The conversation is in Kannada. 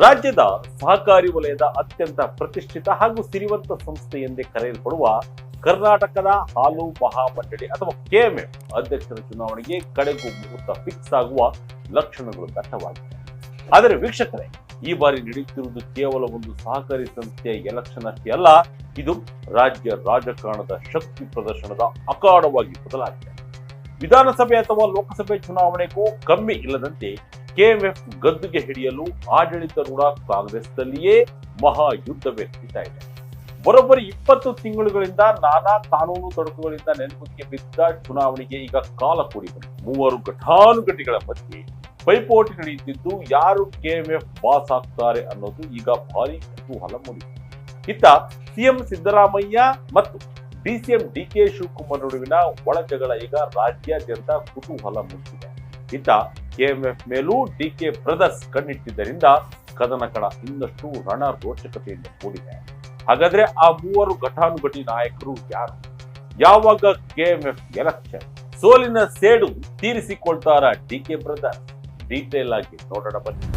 ರಾಜ್ಯದ ಸಹಕಾರಿ ವಲಯದ ಅತ್ಯಂತ ಪ್ರತಿಷ್ಠಿತ ಹಾಗೂ ಸಿರಿವಂತ ಸಂಸ್ಥೆ ಎಂದೇ ಕರೆಯಲ್ಪಡುವ ಕರ್ನಾಟಕದ ಹಾಲು ಮಹಾಮಂಡಳಿ ಅಥವಾ ಕೆಎಂಎಫ್ ಅಧ್ಯಕ್ಷರ ಚುನಾವಣೆಗೆ ಕಡೆಗೂ ಮುಹೂರ್ತ ಫಿಕ್ಸ್ ಆಗುವ ಲಕ್ಷಣಗಳು ದಟ್ಟವಾಗಿವೆ. ಆದರೆ ವೀಕ್ಷಕರೇ, ಈ ಬಾರಿ ನಡೆಯುತ್ತಿರುವುದು ಕೇವಲ ಒಂದು ಸಹಕಾರಿ ಸಂಸ್ಥೆಯ ಎಲೆಕ್ಷನ್ ಅಷ್ಟೇ ಅಲ್ಲ, ಇದು ರಾಜ್ಯ ರಾಜಕಾರಣದ ಶಕ್ತಿ ಪ್ರದರ್ಶನದ ಅಖಾಡವಾಗಿ ಬದಲಾಗಿದೆ. ವಿಧಾನಸಭೆ ಅಥವಾ ಲೋಕಸಭೆ ಚುನಾವಣೆಗೂ ಕಮ್ಮಿ ಇಲ್ಲದಂತೆ ಕೆಎಂಎಫ್ ಗದ್ದುಗೆ ಹಿಡಿಯಲು ಆಡಳಿತಾರೂಢ ಕಾಂಗ್ರೆಸ್ನಲ್ಲಿಯೇ ಮಹಾ ಯುದ್ಧವೇ ನಡೀತಾ ಇದೆ. ಬರೋಬ್ಬರಿ 20 ತಿಂಗಳುಗಳಿಂದ ನಾನಾ ಕಾನೂನು ತೊಡಕುಗಳಿಂದ ನೆನಪಿಗೆ ಬಿದ್ದ ಚುನಾವಣೆಗೆ ಈಗ ಕಾಲ ಕೂಡಿ ಬಂದಿದೆ. 3 ಘಟಾನುಘಟಿಗಳ ಮಧ್ಯೆ ಪೈಪೋಟಿ ನಡೆಯುತ್ತಿದ್ದು ಯಾರು ಕೆಎಂಎಫ್ ಬಾಸ್ ಆಗ್ತಾರೆ ಅನ್ನೋದು ಈಗ ಭಾರಿ ಕುತೂಹಲ ಮೂಡಿದೆ. ಇತ್ತ ಸಿಎಂ ಸಿದ್ದರಾಮಯ್ಯ ಮತ್ತು ಡಿಸಿಎಂ ಡಿಕೆ ಶಿವಕುಮಾರ್ ನಡುವಿನ ಒಳ ಜಗಳ ಈಗ ರಾಜ್ಯಾದ್ಯಂತ ಕುತೂಹಲ ಮೂಡಿಸಿದೆ. ಇತ್ತ ಕೆಎಂಎಫ್ ಮೇಲೂ ಡಿಕೆ ಬ್ರದರ್ಸ್ ಕಣ್ಣಿಟ್ಟಿದ್ದರಿಂದ ಕದನ ಕಣ ಇನ್ನಷ್ಟು ರಣ ರೋಚಕತೆಯಿಂದ ಕೂಡಿದೆ. ಹಾಗಾದ್ರೆ ಆ 3 ಘಟಾನುಘಟಿ ನಾಯಕರು ಯಾರು? ಯಾವಾಗ ಕೆಎಂಎಫ್ ಎಲೆಕ್ಷನ್? ಸೋಲಿನ ಸೇಡು ತೀರಿಸಿಕೊಳ್ತಾರ ಡಿಕೆ ಬ್ರದರ್ಸ್? ಡೀಟೇಲ್ ಆಗಿ ನೋಡೋಣ ಬನ್ನಿ.